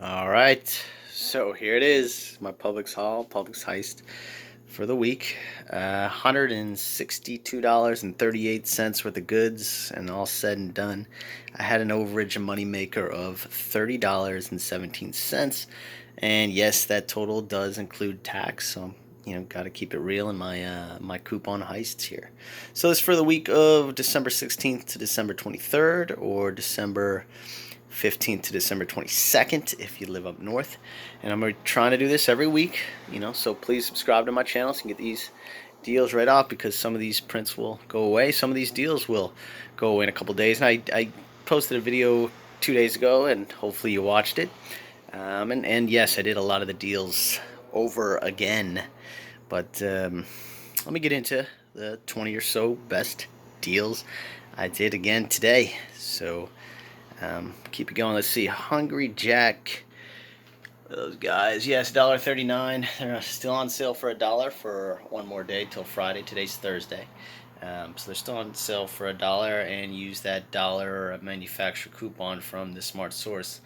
All right, so here it is, my Publix haul, Publix heist for the week. $162.38 worth of goods, and all said and done, I had an overage money maker of $30.17. And yes, that total does include tax, so got to keep it real in my coupon heists here. So this is for the week of December 16th to December 23rd, or December 15th to December 22nd if you live up north. And I'm trying to do this every week, so please subscribe to my channel so you can get these deals right off, because some of these prints will go away. Some of these deals will go away in a couple days. And I posted a video 2 days ago, and hopefully you watched it. And yes, I did a lot of the deals over again. But let me get into the 20 or so best deals I did again today. So keep it going. Let's see. Hungry Jack. Those guys. Yes, $1.39. They're still on sale for $1 for one more day till Friday. Today's Thursday. So they're still on sale for $1, and use that dollar manufacturer coupon from the Smart Source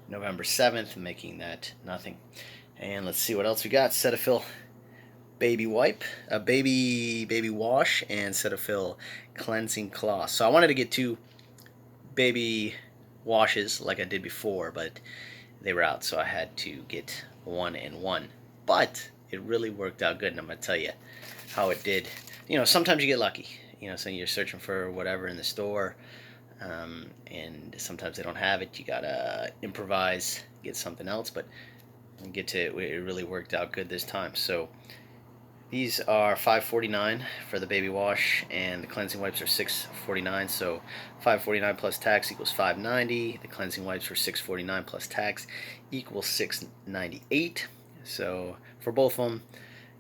November 7th, making that nothing. And let's see what else we got. Cetaphil baby wipe, a baby wash, and Cetaphil cleansing cloth. So I wanted to get two baby washes like I did before, but they were out, so I had to get one and one. But it really worked out good, and I'm gonna tell you how it did. Sometimes you get lucky. So you're searching for whatever in the store, and sometimes they don't have it. You gotta improvise, get something else. But it really worked out good this time. So these are $5.49 for the baby wash, and the cleansing wipes are $6.49. So $5.49 plus tax equals $5.90. The cleansing wipes were $6.49 plus tax equals $6.98. So for both of them,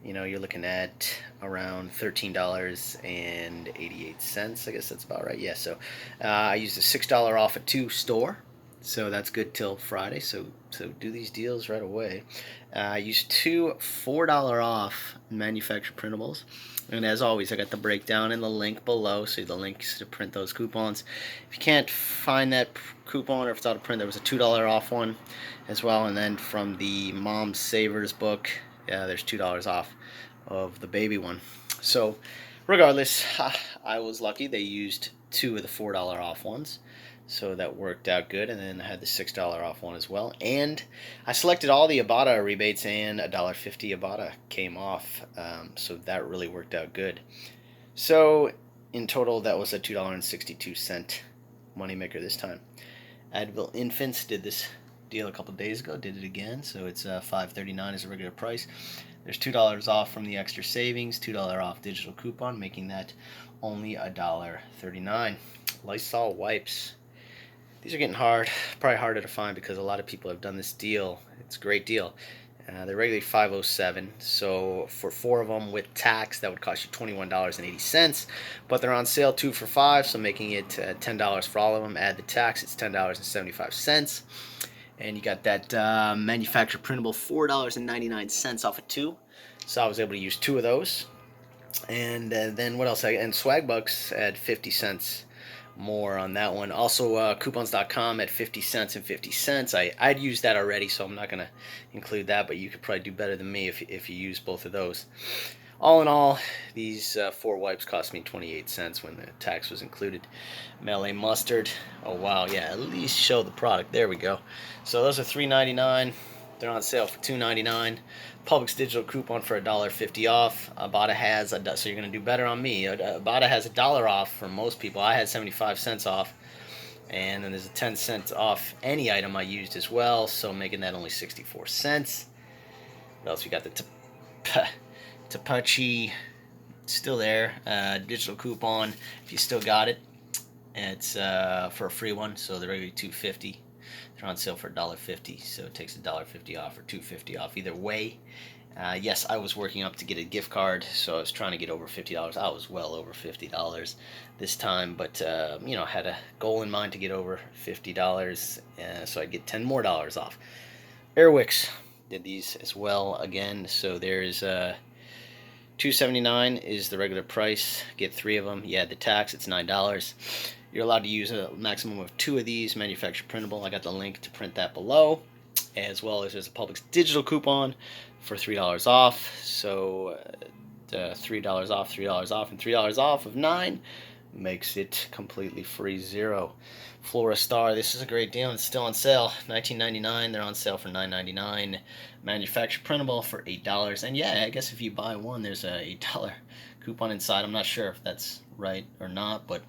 you're looking at around $13.88. I guess that's about right. Yeah. So I used a $6 off at 2 store. So that's good till Friday. So do these deals right away. I used 2 $4 off manufactured printables. And as always, I got the breakdown in the link below. So the links to print those coupons. If you can't find that coupon, or if it's out of print, there was a $2 off one as well. And then from the Mom Savers book, there's $2 off of the baby one. So regardless, I was lucky. They used 2 of the $4 off ones. So that worked out good. And then I had the $6 off one as well. And I selected all the Ibotta rebates, and $1.50 Ibotta came off. So that really worked out good. So in total, that was a $2.62 moneymaker this time. Advil Infants did this deal a couple days ago, did it again. So it's $5.39 as a regular price. There's $2 off from the extra savings, $2 off digital coupon, making that only $1.39. Lysol wipes. These are getting probably harder to find, because a lot of people have done this deal. It's a great deal. They're regularly $5.07, so for 4 of them with tax, that would cost you $21.80. But they're on sale 2 for $5, so making it $10 for all of them. Add the tax, it's $10.75. And you got that manufacturer printable $4.99 off of 2. So I was able to use 2 of those. And then what else? And Swag Bucks at 50 cents more on that one. Also coupons.com at 50 cents and 50 cents. I'd used that already, so I'm not going to include that, but you could probably do better than me if you use both of those. All in all, these 4 wipes cost me 28 cents when the tax was included. Maille mustard. Oh wow, yeah, at least show the product. There we go. So those are $3.99. They're on sale for $2.99. Publix digital coupon for $1.50 off. Ibotta has so you're gonna do better on me. Ibotta has $1 off for most people. I had 75 cents off, and then there's a 10 cents off any item I used as well. So making that only 64 cents. What else we got? The Tepache, still there. Digital coupon if you still got it. It's for a free one. So they're regularly $2.50. They're on sale for $1.50, so it takes $1.50 off or $2.50 off either way. Yes, I was working up to get a gift card, so I was trying to get over $50. I was well over $50 this time, but I had a goal in mind to get over $50, so I'd get $10 more off. Airwicks did these as well again, so there's $2.79 is the regular price. Get 3 of them. You add the tax, it's $9. You're allowed to use a maximum of 2 of these, manufacturer printable. I got the link to print that below. as well as there's a Publix digital coupon for $3 off. So $3 off, $3 off, and $3 off of 9 makes it completely free, 0. Florostor, this is a great deal. It's still on sale, $19.99. They're on sale for $9.99. Manufacturer printable for $8. And yeah, I guess if you buy one, there's a $8 coupon inside. I'm not sure if that's right or not, but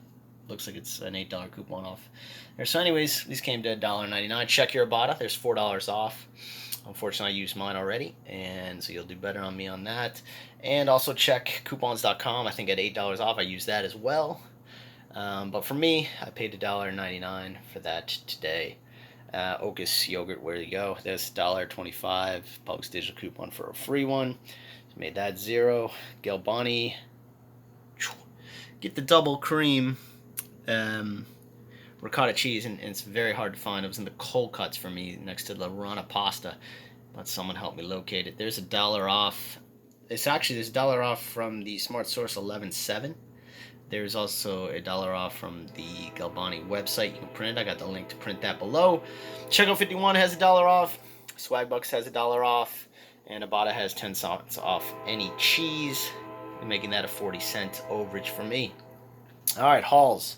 looks like it's an $8 coupon off there. So anyways, these came to $1.99. Check your Ibotta. There's $4 off. Unfortunately, I used mine already, and so you'll do better on me on that. And also check coupons.com. I think at $8 off, I used that as well. But for me, I paid $1.99 for that today. Okios yogurt, where you go? There's $1.25. Publix digital coupon for a free one. So made that 0. Galbani. Get the double cream ricotta cheese, and it's very hard to find. It was in the cold cuts for me next to the Rana pasta, but someone helped me locate it. There's $1 off. There's $1 off from the Smart Source 11.7. There's also $1 off from the Galbani website. You can print it. I got the link to print that below. Checkout 51 has $1 off. Swagbucks has $1 off, and Ibotta has 10 cents off any cheese, making that a 40-cent overage for me. All right, hauls.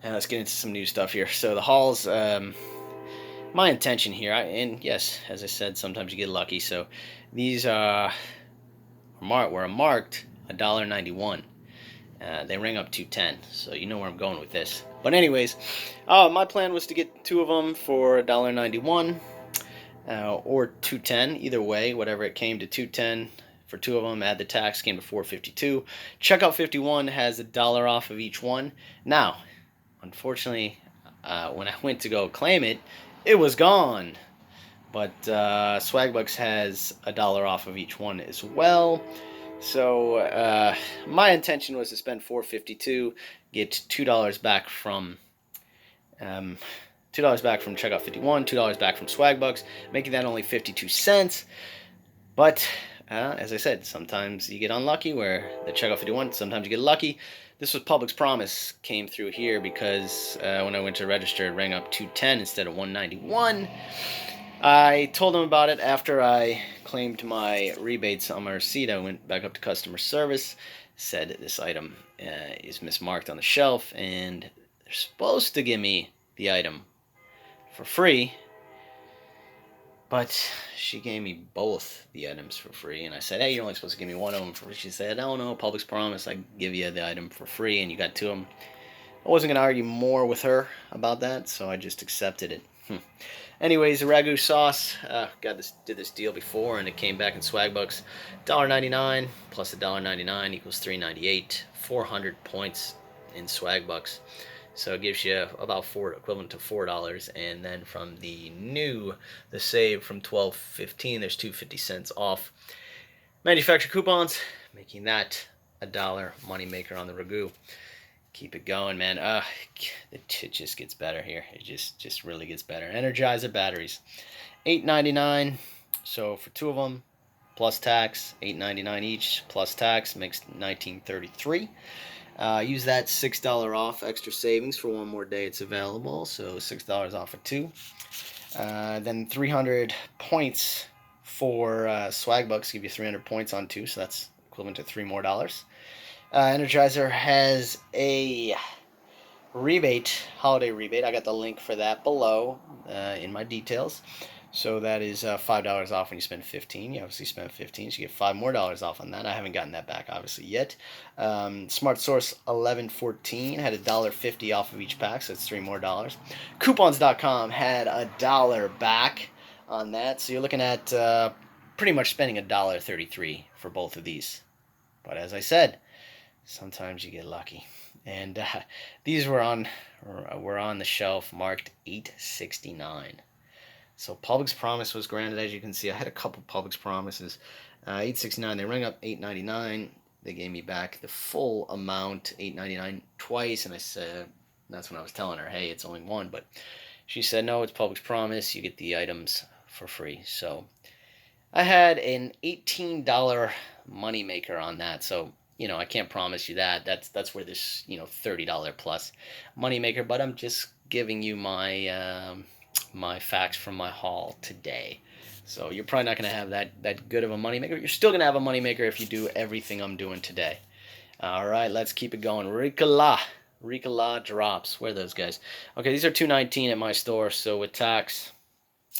And let's get into some new stuff here. So the hauls, my intention here, and yes, as I said, sometimes you get lucky. So these were marked $1.91. They rang up 210, so you know where I'm going with this. But anyways, my plan was to get 2 of them for $1.91 or 210. Either way, whatever it came to, 210 for 2 of them. Add the tax, came to $4.52. Checkout 51 has $1 off of each one. Now, unfortunately, when I went to go claim it, it was gone. But Swagbucks has $1 off of each one as well. So my intention was to spend $4.52, get $2 back from Checkout 51, $2 back from Swagbucks, making that only 52 cents. But as I said, sometimes you get unlucky where the Checkout 51, sometimes you get lucky. This was Publix Promise, came through here because when I went to register, it rang up 210 instead of 191. I told them about it after I claimed my rebates on my receipt. I went back up to customer service, said this item is mismarked on the shelf, and they're supposed to give me the item for free. But she gave me both the items for free, and I said, hey, you're only supposed to give me one of them for free. She said, oh no, Publix Promise, I give you the item for free, and you got 2 of them. I wasn't going to argue more with her about that, so I just accepted it. Anyways, the Ragu sauce, did this deal before, and it came back in Swagbucks. $1.99 plus $1.99 equals $3.98. 400 points in Swagbucks. So it gives you about equivalent to $4. And then from the save from $12.15, there's 250 cents off. Manufacturer coupons, making that $1 moneymaker on the Ragu. Keep it going, man. It just gets better here. It just really gets better. Energizer batteries, $8.99. So for 2 of them, plus tax, $8.99 each, plus tax makes $19.33. Use that $6 off, extra savings for one more day. It's available, so $6 off of 2. Then 300 points for Swagbucks give you 300 points on 2, so that's equivalent to $3 more. Energizer has a holiday rebate. I got the link for that below in my details. So that is $5 off when you spend 15. You obviously spent 15, so you get $5 more off on that. I haven't gotten that back obviously yet. Smart Source 1114 had $1.50 off of each pack, so it's $3 more. Coupons.com had $1 back on that, so you're looking at pretty much spending $1.33 for both of these. But as I said, sometimes you get lucky, and these were on the shelf marked $8.69. So Publix Promise was granted. As you can see, I had a couple Publix Promises. $8.69. They rang up $8.99. They gave me back the full amount, $8.99 twice, and I said, that's when I was telling her, hey, it's only one, but she said, no, it's Publix Promise. You get the items for free. So I had an $18 moneymaker on that. So I can't promise you that. That's where this $30 plus moneymaker. But I'm just giving you my my facts from my haul today. So you're probably not going to have that good of a moneymaker. You're still going to have a moneymaker if you do everything I'm doing today. All right, let's keep it going. Ricola drops. Where are those guys? Okay, these are $2.19 at my store. So with tax,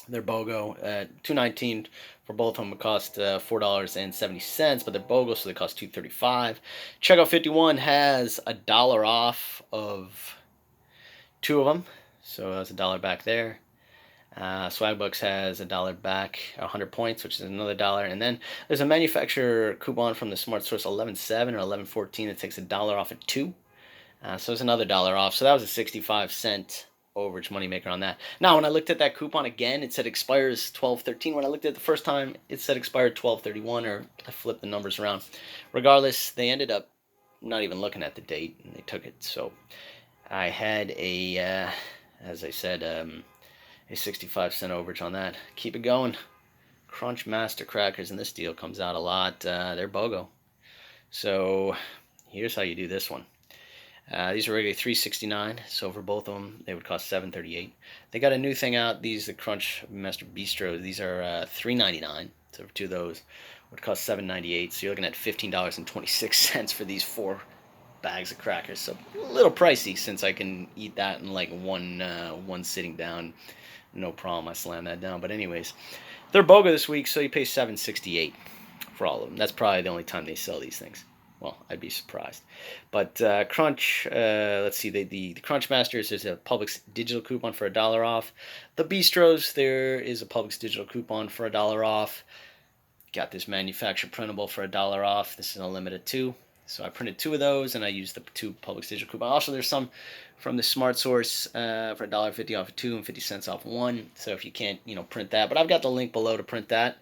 they're BOGO. $2.19 for both of them. It cost $4.70, but they're BOGO, so they cost $2.35. Checkout 51 has $1 off of 2 of them, so that's $1 back there. Swagbucks has $1 back, 100 points, which is another $1. And then there's a manufacturer coupon from the Smart Source 11.7 or 11.14 that takes $1 off at 2. So it's another $1 off. So that was a 65-cent overage moneymaker on that. Now, when I looked at that coupon again, it said expires 12/13. When I looked at it the first time, it said expired 12/31, or I flipped the numbers around. Regardless, they ended up not even looking at the date, and they took it. So I had as I said, a 65-cent overage on that. Keep it going. Crunchmaster crackers, and this deal comes out a lot. They're BOGO. So here's how you do this one. These are regularly $3.69, so for both of them, they would cost $7.38. They got a new thing out. These, the Crunchmaster Bistro, these are $3.99. So for 2 of those, would cost $7.98. So you're looking at $15.26 for these 4 bags of crackers. So a little pricey, since I can eat that in like one sitting down. No problem, I slam that down. But anyways, they're BOGO this week, so you pay $7.68 for all of them. That's probably the only time they sell these things. Well, I'd be surprised. But let's see, the Crunchmasters, there's a Publix digital coupon for $1 off. The Bistros, there is a Publix digital coupon for $1 off. Got this manufacturer printable for $1 off. This is a limited 2. So I printed 2 of those, and I used the 2 Publix digital coupons. Also, there's some from the Smart Source for $1.50 off of 2 and 50 cents off 1. So if you can't, print that. But I've got the link below to print that.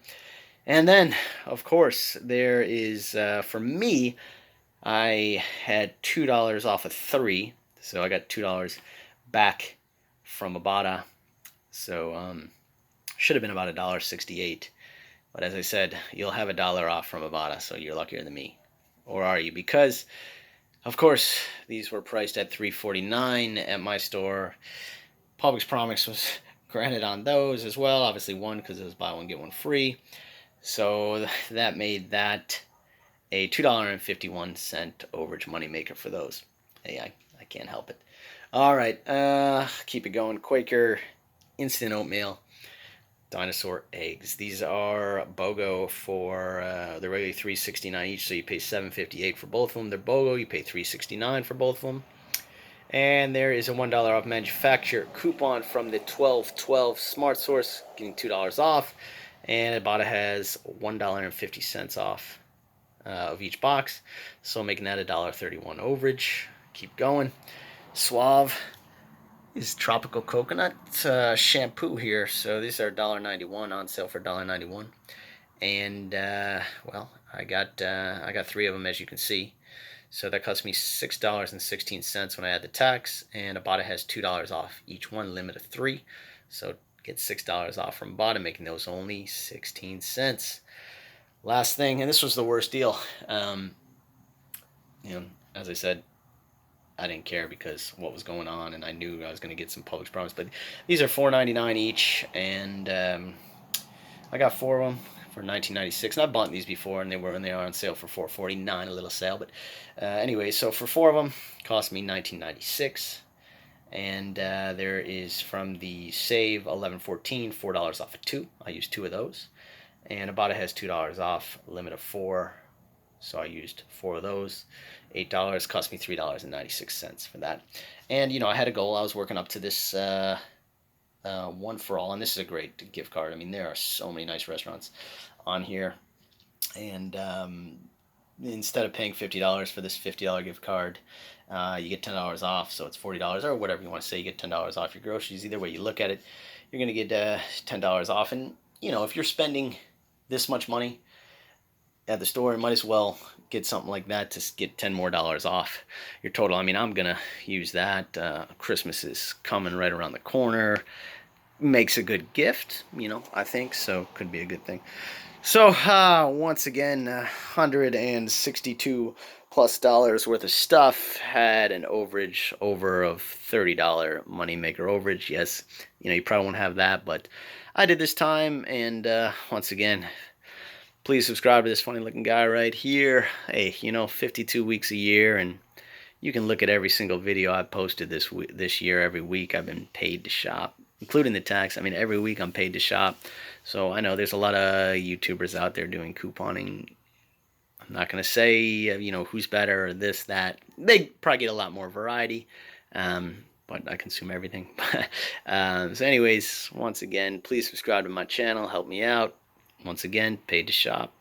And then, of course, there is, for me, I had $2 off of 3. So I got $2 back from Ibotta. So should have been about $1.68. But as I said, you'll have $1 off from Ibotta, so you're luckier than me. Or are you? Because, of course, these were priced at $3.49 at my store. Publix Promise was granted on those as well. Obviously, 1 because it was buy one, get one free. So that made that a $2.51 overage moneymaker for those. Hey, I can't help it. All right, keep it going. Quaker instant oatmeal. Dinosaur eggs. These are BOGO for they're regularly $3.69 each, so you pay $7.58 for both of them. They're BOGO. You pay $3.69 for both of them. And there is a $1 off manufacturer coupon from the 12/12 Smart Source, getting $2 off. And Ibotta has $1.50 off of each box, so making that $1.31 overage. Keep going. Suave is tropical coconut shampoo here. So these are $1.91 on sale for $1.91, and well, I got 3 of them, as you can see. So that cost me $6.16 when I add the tax, and Ibotta has $2 off each one, limit of 3. So get $6 off from Ibotta, making those only 16 cents. Last thing, and this was the worst deal. As I said, I didn't care because what was going on, and I knew I was going to get some Publix Promise. But these are $4.99 each, and I got 4 of them for $19.96. And I bought these before, and they are on sale for $4.49, a little sale. But anyway, so for 4 of them, it cost me $19.96. And there is from the Save 11.14, $4 off of 2. I used 2 of those. And Ibotta has $2 off, limit of 4. So I used 4 of those. $8 cost me $3.96 for that. And I had a goal. I was working up to this one for all, and this is a great gift card. I mean, there are so many nice restaurants on here, and instead of paying $50 for this $50 gift card, you get $10 off. So it's $40 or whatever you want to say. You get $10 off your groceries. Either way you look at it, you're going to get $10 off. And if you're spending this much money at the store, you might as well get something like that to get $10 more off your total. I mean, I'm gonna use that. Christmas is coming right around the corner. makes a good gift, I think, so could be a good thing. So, once again, 162 plus dollars worth of stuff. Had an overage over of $30 moneymaker overage. Yes, you probably won't have that, but I did this time, and once again, please subscribe to this funny looking guy right here. Hey, 52 weeks a year, and you can look at every single video I've posted this year. Every week I've been paid to shop, including the tax. I mean, every week I'm paid to shop. So I know there's a lot of YouTubers out there doing couponing. I'm not going to say, who's better or this, that. They probably get a lot more variety. But I consume everything. So anyways, once again, please subscribe to my channel. Help me out. Once again, paid to shop.